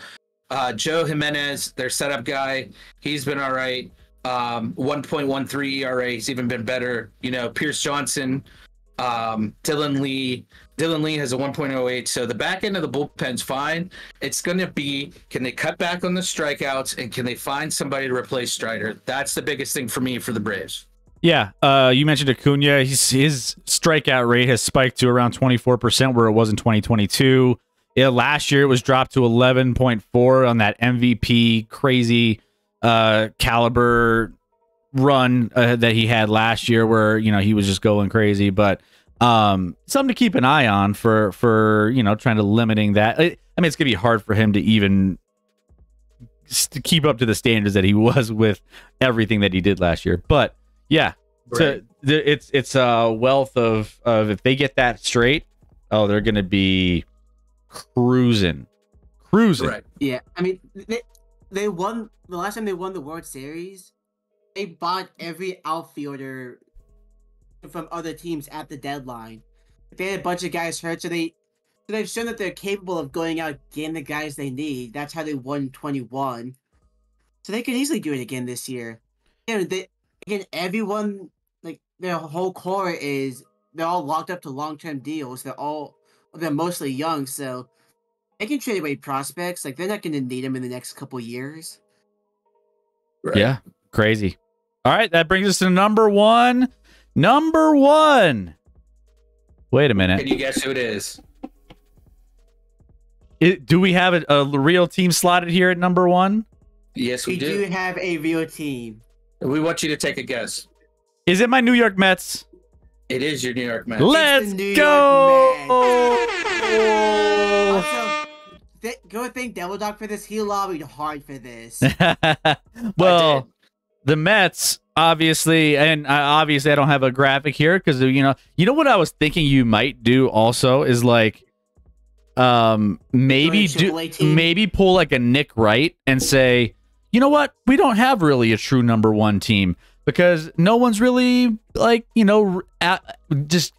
Joe Jimenez, their setup guy, he's been all right. 1.13 ERA, he's even been better. Pierce Johnson, Dylan Lee has a 1.08. So the back end of the bullpen's fine. It's going to be, can they cut back on the strikeouts and can they find somebody to replace Strider? That's the biggest thing for me for the Braves. Yeah. You mentioned Acuna. His strikeout rate has spiked to around 24% where it was in 2022. Last year it was dropped to 11.4 on that MVP crazy caliber run that he had last year where, he was just going crazy. But something to keep an eye on for trying to limiting that. It's going to be hard for him to even keep up to the standards that he was with everything that he did last year. But yeah, right. It's a wealth of if they get that straight, they're going to be cruising. Right. Yeah. They won the last time they won the World Series. they bought every outfielder from other teams at the deadline. They had a bunch of guys hurt, so they've shown that they're capable of going out getting the guys they need. That's how they won 21. So they could easily do it again this year. Again, everyone, like, their whole core they're all locked up to long-term deals. They're mostly young, so they can trade away prospects. Like, they're not going to need them in the next couple years. Right. Yeah, crazy. All right, that brings us to number one. Number one. Wait a minute. Can you guess who it is? Do we have a real team slotted here at number one? Yes, we We do. do have a real team. We want you to take a guess. Is it my New York Mets? It is your New York Mets. Let's New York go! Also, go thank Devil Dog for this. He lobbied hard for this. Well, the Mets, obviously, and obviously I don't have a graphic here because you know what I was thinking you might do also is like maybe pull like a Nick Wright and say, you know what, we don't have really a true number one team because no one's really like, you know, just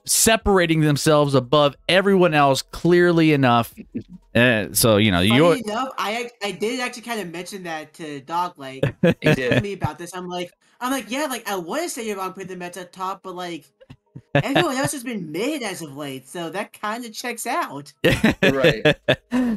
separating themselves above everyone else clearly enough. So you know, Funny enough, I did actually kind of mention that to Doc. Like, he told me about this. I'm like, yeah, like I want to say you're wrong, put the Mets at top, but like everyone else has been mid as of late, so that kind of checks out. Right.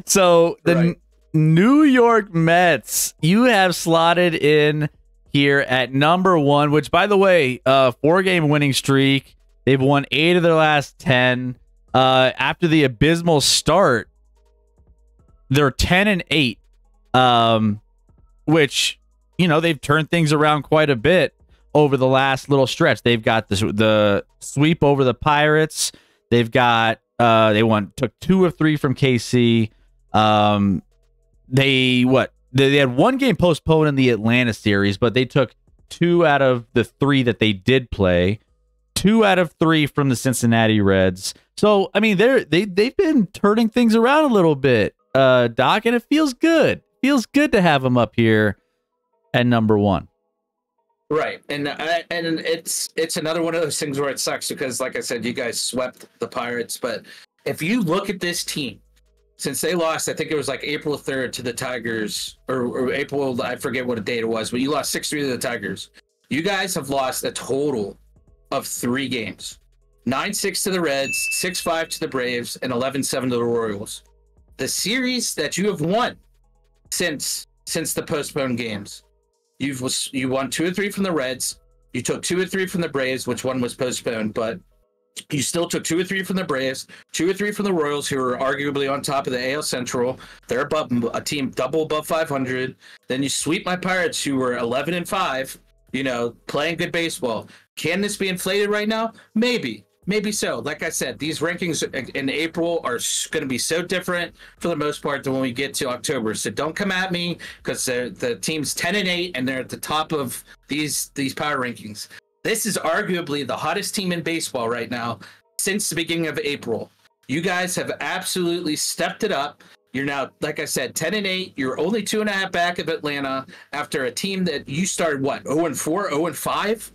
So the New York Mets, you have slotted in here at number one, which, by the way, 4-game winning streak. They've won 8 of their last 10. After the abysmal start, they're 10-8, which, you know, they've turned things around quite a bit over the last little stretch. They've got the sweep over the Pirates. They've got took 2 of 3 from KC. They had 1 game postponed in the Atlanta series, but they took 2 out of the 3 that they did play. 2 out of 3 from the Cincinnati Reds. So I mean, they've been turning things around a little bit, Doc, and it feels good. Feels good to have them up here at number one. Right, and it's another one of those things where it sucks because, like I said, you guys swept the Pirates. But if you look at this team, since they lost, I think it was like April 3rd to the Tigers, or April, I forget what date it was, but you lost 6-3 to the Tigers. You guys have lost a total of 3 games. 9-6 to the Reds, 6-5 to the Braves, and 11-7 to the Royals. The series that you have won since the postponed games, you won 2 or 3 from the Reds. You took 2 or 3 from the Braves, which one was postponed, but you still took 2 or 3 from the Braves, 2 or 3 from the Royals, who are arguably on top of the AL Central. They're above a team double above 500. Then you sweep my Pirates, who were 11-5. You know, playing good baseball. Can this be inflated right now? Maybe so. Like I said, these rankings in April are going to be so different for the most part than when we get to October. So don't come at me because the team's 10-8 and they're at the top of these power rankings. This is arguably the hottest team in baseball right now since the beginning of April. You guys have absolutely stepped it up. You're now, like I said, 10-8. You're only 2.5 back of Atlanta after a team that you started, 0-4, 0-5?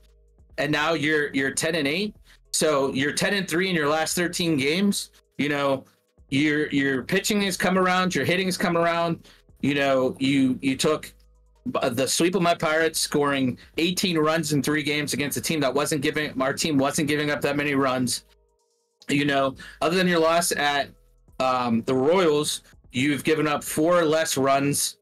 And now you're 10-8. So you're 10-3 in your last 13 games. You know, your pitching has come around, your hitting has come around. You know, you took the sweep of my Pirates, scoring 18 runs in 3 games against a team that our team wasn't giving up that many runs. You know, other than your loss at the Royals, you've given up 4 less runs.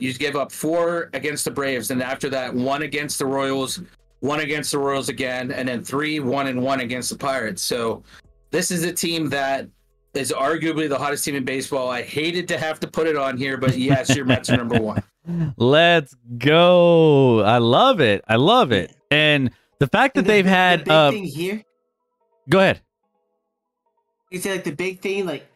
You gave up 4 against the Braves, and after that, 1 against the Royals, 1 against the Royals again, and then 3 1-1 against the Pirates. So this is a team that is arguably the hottest team in baseball. I hated to have to put it on here, but yes, your Mets are number 1. Let's go. I love it. And the fact that they've had the big thing here. Go ahead. You say like the big thing, like,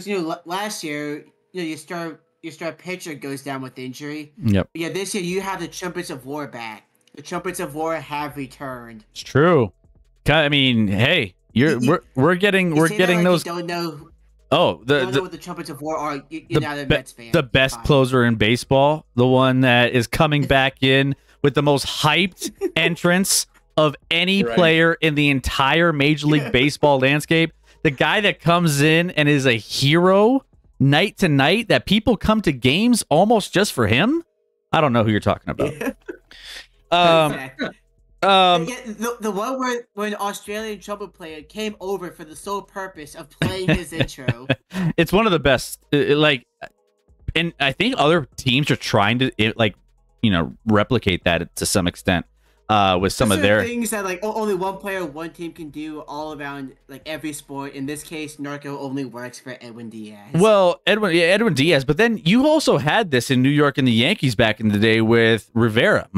you know, last year, you know, your star pitcher goes down with injury. Yep. But yeah, this year you have the Trumpets of War back. The Trumpets of War have returned. It's true. I mean, hey, we're getting those. You don't know. Oh, you don't know what the Trumpets of War are. You're not a Mets fan. The best closer in baseball, the one that is coming back in with the most hyped entrance of any player in the entire Major League Baseball landscape. The guy that comes in and is a hero night to night, that people come to games almost just for him. I don't know who you're talking about. The one where an Australian trumpet player came over for the sole purpose of playing his intro. It's one of the best. And I think other teams are trying to replicate that to some extent with some of their things that only one player, one team can do all around every sport. In this case, Narco only works for Edwin Diaz. Well, Edwin Diaz, but then you also had this in New York and the Yankees back in the day with Rivera.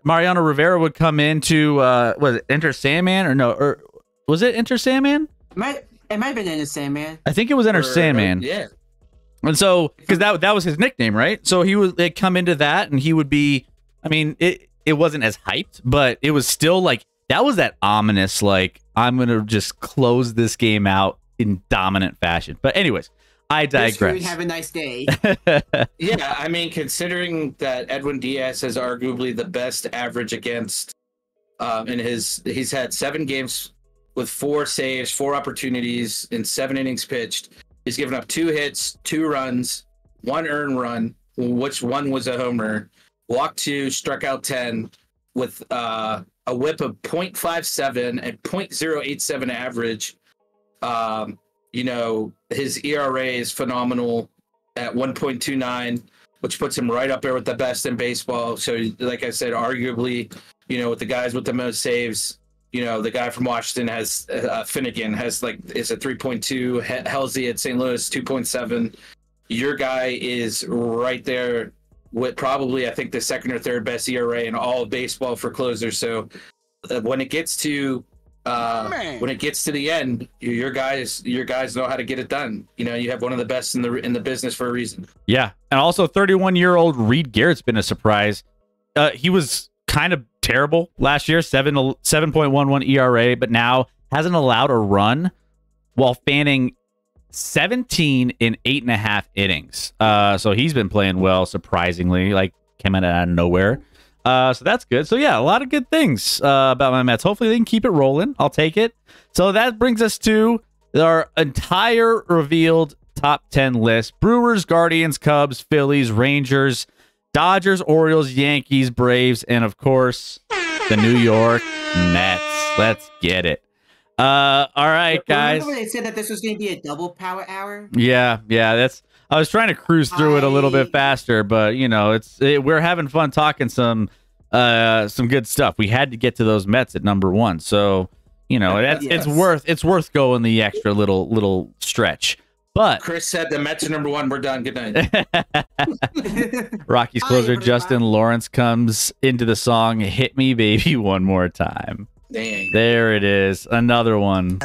Mariano Rivera would come into was it Enter Sandman or was it Enter Sandman? It might have been Enter Sandman. I think it was Enter Sandman. Yeah. And so, because that was his nickname, right? So he would come into that, and he would be. I mean, it wasn't as hyped, but it was still that was that ominous, I'm gonna just close this game out in dominant fashion. But anyways, I digress. Have a nice day. Yeah, I mean, considering that Edwin Diaz has arguably the best average against, he's had 7 games with 4 saves, 4 opportunities in 7 innings pitched. He's given up 2 hits, 2 runs, 1 earned run, which one was a homer. Walked 2, struck out 10, with a whip of .57 and .087 average. His ERA is phenomenal at 1.29, which puts him right up there with the best in baseball. So, like I said, arguably, with the guys with the most saves. The guy from Washington has Finnegan is a 3.2. Halsey at St. Louis 2.7. Your guy is right there with probably, I think, the second or third best ERA in all of baseball for closers. So when it gets to the end, your guys know how to get it done. You have one of the best in the business for a reason. Yeah, and also 31-year-old Reed Garrett's been a surprise. He was kind of terrible last year, 7.11 ERA, but now hasn't allowed a run while fanning 17 in 8.5 innings. So he's been playing well, surprisingly, came out of nowhere. So that's good. So yeah, a lot of good things about my Mets. Hopefully they can keep it rolling. I'll take it. So that brings us to our entire revealed top 10 list. Brewers, Guardians, Cubs, Phillies, Rangers, Dodgers, Orioles, Yankees, Braves, and of course, the New York Mets. Let's get it. All right, guys. Remember when they said that this was going to be a double power hour? Yeah. I was trying to cruise through it a little bit faster, but we're having fun talking some good stuff. We had to get to those Mets at number 1, so it's worth going the extra little stretch. But Chris said the Mets are number 1. We're done. Good night. Rocky's closer Justin Lawrence comes into the song "Hit Me, Baby, One More Time." Dang. There it is, another one.